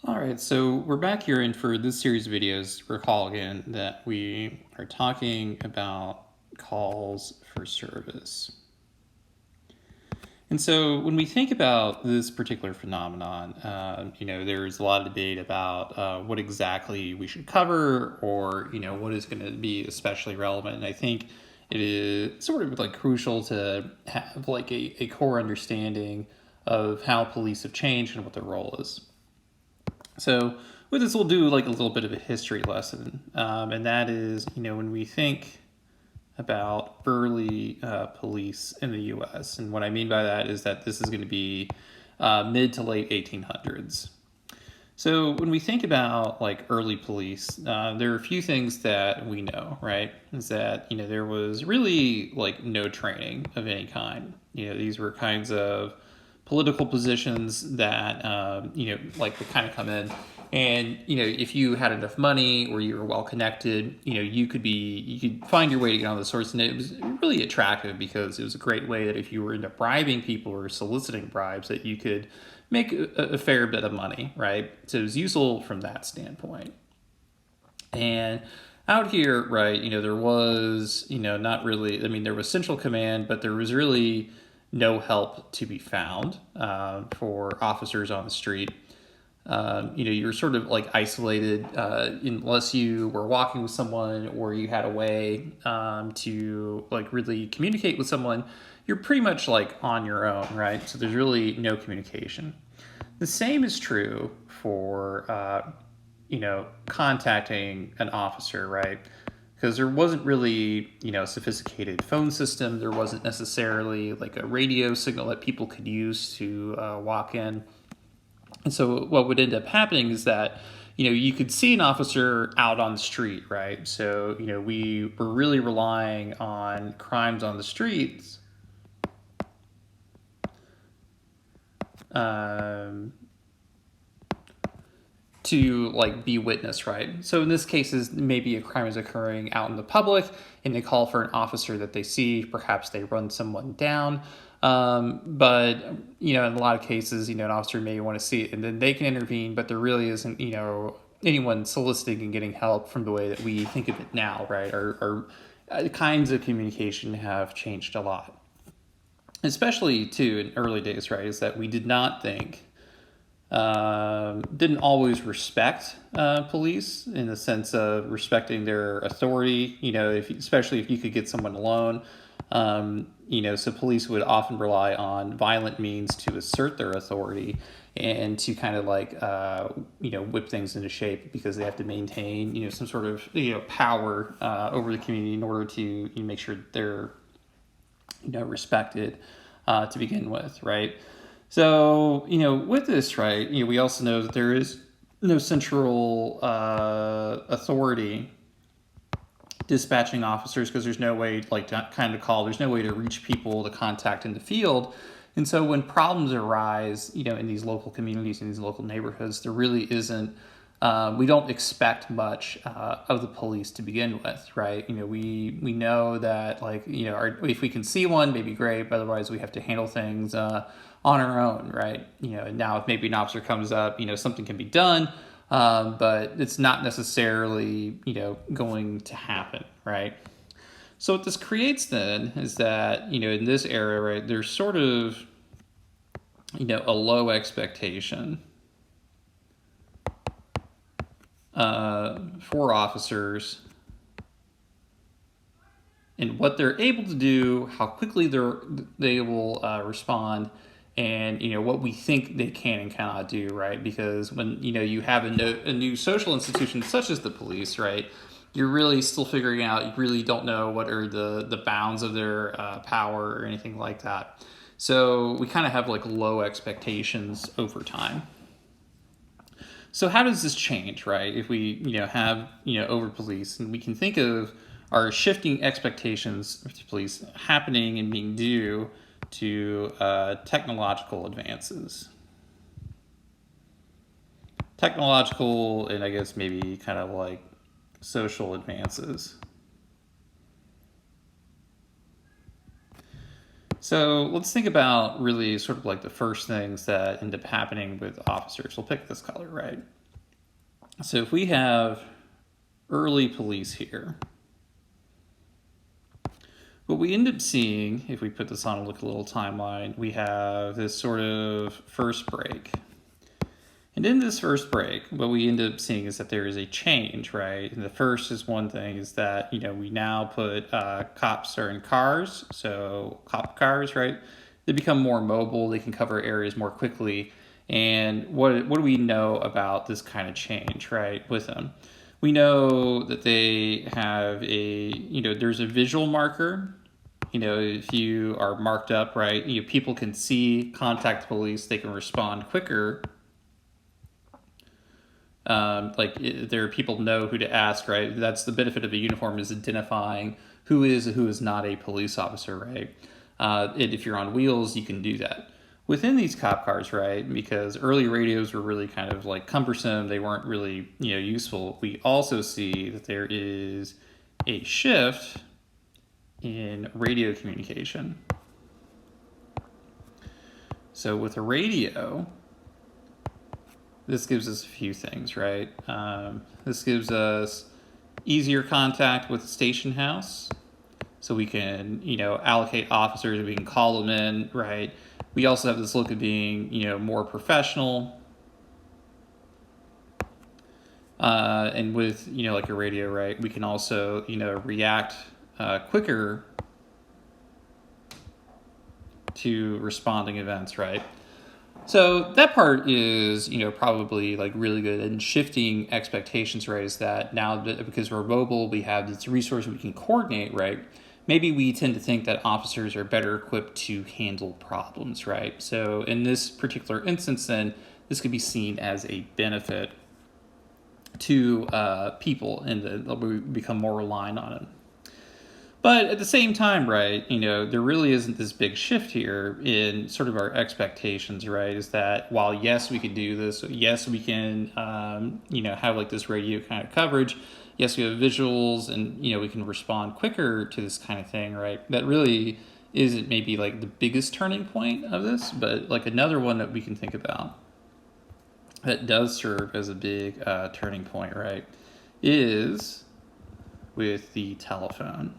All right, so we're back here, and for this series of videos, recall again that we are talking about calls for service. And so when we think about this particular phenomenon, there's a lot of debate about what exactly we should cover, or, what is going to be especially relevant. And I think it is sort of like crucial to have like a core understanding of how police have changed and what their role is. So with this, we'll do like a little bit of a history lesson, and that is, when we think about early police in the U.S., and what I mean by that is that this is going to be mid to late 1800s. So when we think about like early police, there are a few things that we know, right? Is that there was really like no training of any kind. These were kinds of political positions that like would kind of come in, and if you had enough money or you were well connected, you could find your way to get on the source, and it was really attractive because it was a great way that if you were into bribing people or soliciting bribes, that you could make a fair bit of money, right? So it was useful from that standpoint. And out here, right, there was, not really, I mean, there was central command, but there was really no help to be found for officers on the street. You were sort of like isolated unless you were walking with someone or you had a way to like really communicate with someone. You're pretty much like on your own, right? So there's really no communication. The same is true for contacting an officer, right? Because there wasn't really a sophisticated phone system. There wasn't necessarily like a radio signal that people could use to walk in. And so what would end up happening is that you could see an officer out on the street, right? So we were really relying on crimes on the streets to like be witness, right? So in this case, is maybe a crime is occurring out in the public, and they call for an officer that they see. Perhaps they run someone down, but in a lot of cases, an officer may want to see it, and then they can intervene. But there really isn't, anyone soliciting and getting help from the way that we think of it now, right? Our kinds of communication have changed a lot, especially too in early days, right? Is that we did not think. Didn't always respect police in the sense of respecting their authority, especially if you could get someone alone. So police would often rely on violent means to assert their authority and to kind of like, whip things into shape because they have to maintain, some sort of, power over the community in order to make sure they're, respected to begin with, right? So, with this, right, we also know that there is no central authority dispatching officers because there's no way, like, to kind of call, there's no way to reach people to contact in the field. And so when problems arise, in these local communities, in these local neighborhoods, there really isn't, we don't expect much of the police to begin with, right? We know that, like, if we can see one, maybe great, but otherwise we have to handle things on our own, right? And now if maybe an officer comes up, something can be done, but it's not necessarily, going to happen, right? So what this creates then is that, in this era, right, there's sort of, a low expectation for officers and what they're able to do, how quickly they will respond, and what we think they can and cannot do, right? Because when you have a new social institution such as the police, right, you're really still figuring out. You really don't know what are the bounds of their power or anything like that. So we kind of have like low expectations over time. So how does this change, right? If we have over police, and we can think of our shifting expectations of police happening and being due to technological advances. Technological and I guess maybe kind of like social advances. So let's think about really sort of like the first things that end up happening with officers. We'll pick this color, right? So if we have early police here, what we end up seeing, if we put this on a little timeline, we have this sort of first break. And in this first break, what we end up seeing is that there is a change, right? And the first is one thing is that, we now put cops are in cars, so cop cars, right? They become more mobile, they can cover areas more quickly. And what do we know about this kind of change, right, with them? We know that they have there's a visual marker. If you are marked up, right, people can see, contact police, they can respond quicker. There are people know who to ask, right? That's the benefit of a uniform, is identifying who is not a police officer, right? And if you're on wheels, you can do that. Within these cop cars, right, because early radios were really kind of like cumbersome, they weren't really, useful. We also see that there is a shift in radio communication. So with a radio, this gives us a few things, right? This gives us easier contact with the station house. So we can, allocate officers, we can call them in, right? We also have this look of being, more professional. And with, like a radio, right, we can also, react quicker to responding events, right? So that part is, probably like really good, and shifting expectations, right, is that now that because we're mobile, we have this resource we can coordinate, right? Maybe we tend to think that officers are better equipped to handle problems, right? So in this particular instance, then, this could be seen as a benefit to people, and that we become more reliant on it. But at the same time, right, there really isn't this big shift here in sort of our expectations, right? Is that while, yes, we can do this, yes, we can, have like this radio kind of coverage, yes, we have visuals, and, we can respond quicker to this kind of thing, right? That really isn't maybe like the biggest turning point of this, but like another one that we can think about that does serve as a big turning point, right, is with the telephone.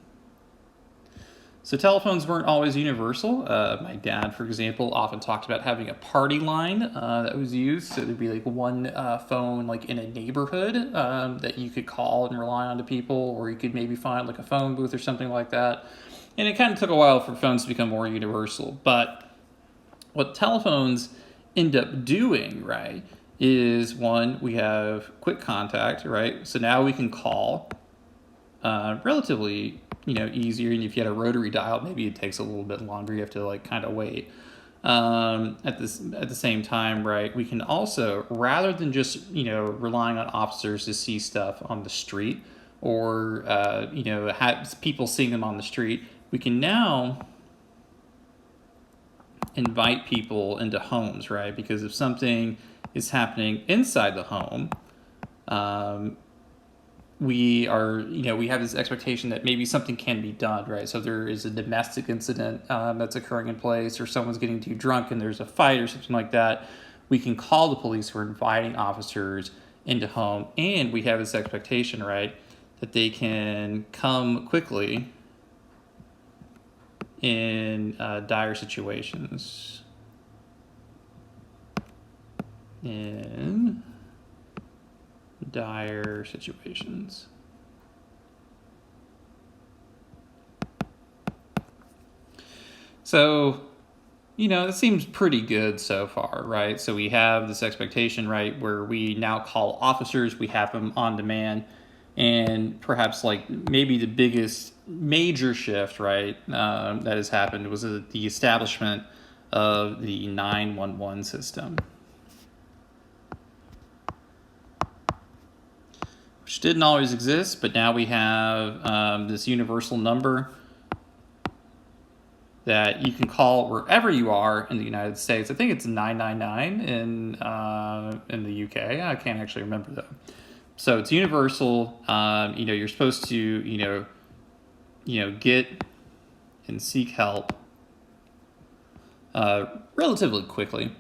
So telephones weren't always universal. My dad, for example, often talked about having a party line that was used. So there'd be like one phone like in a neighborhood that you could call and rely on to people, or you could maybe find like a phone booth or something like that. And it kind of took a while for phones to become more universal. But what telephones end up doing, right, is one, we have quick contact, right? So now we can call relatively easier. And if you had a rotary dial, maybe it takes a little bit longer. You have to like kind of wait. At the same time, right, we can also, rather than just relying on officers to see stuff on the street, or have people seeing them on the street, we can now invite people into homes, right? Because if something is happening inside the home, we have this expectation that maybe something can be done, right? So there is a domestic incident that's occurring in place, or someone's getting too drunk and there's a fight or something like that. We can call the police. We're inviting officers into home, and we have this expectation, right, that they can come quickly in dire situations. In dire situations. So, it seems pretty good so far, right? So we have this expectation, right, where we now call officers, we have them on demand, and perhaps like maybe the biggest major shift, right, that has happened was the establishment of the 911 system, which didn't always exist, but now we have this universal number that you can call wherever you are in the United States. I think it's 999 in the UK. I can't actually remember though. So it's universal. You're supposed to get and seek help relatively quickly.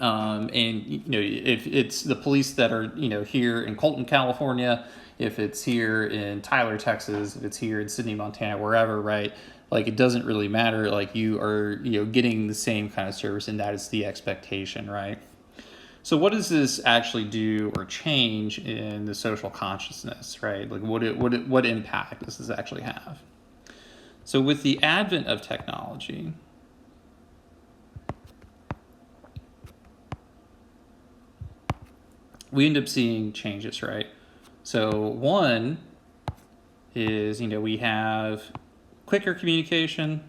And if it's the police that are here in Colton, California, if it's here in Tyler, Texas, if it's here in Sydney, Montana, wherever, right? Like, it doesn't really matter. Like, you are getting the same kind of service, and that is the expectation, right? So what does this actually do or change in the social consciousness, right? Like, what impact does this actually have? So with the advent of technology, we end up seeing changes, right? So one is, we have quicker communication.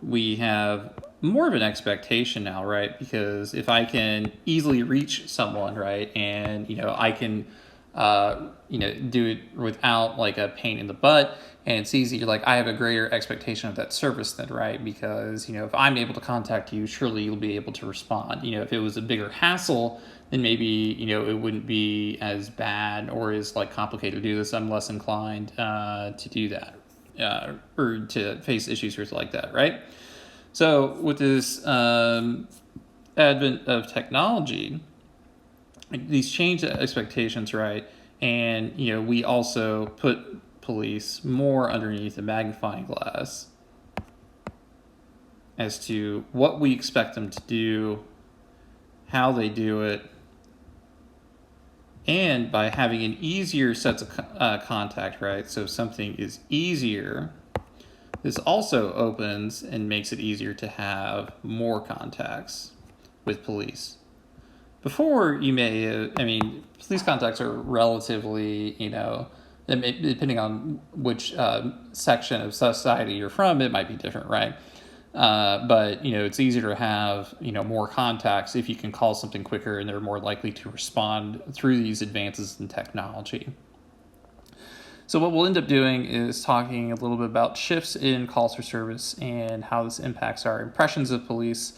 We have more of an expectation now, right? Because if I can easily reach someone, right, and I can do it without like a pain in the butt, and it's easy, like, I have a greater expectation of that service then, right? Because if I'm able to contact you, surely you'll be able to respond. If it was a bigger hassle, then maybe it wouldn't be as bad or as like complicated to do this. I'm less inclined to do that or to face issues like that, right? So with this advent of technology, these change expectations, right? And we also put police more underneath a magnifying glass as to what we expect them to do, how they do it, and by having an easier sets of contact, right? So if something is easier, this also opens and makes it easier to have more contacts with police. Before, police contacts are relatively, depending on which section of society you're from, it might be different, right? But it's easier to have more contacts if you can call something quicker, and they're more likely to respond through these advances in technology. So what we'll end up doing is talking a little bit about shifts in calls for service and how this impacts our impressions of police.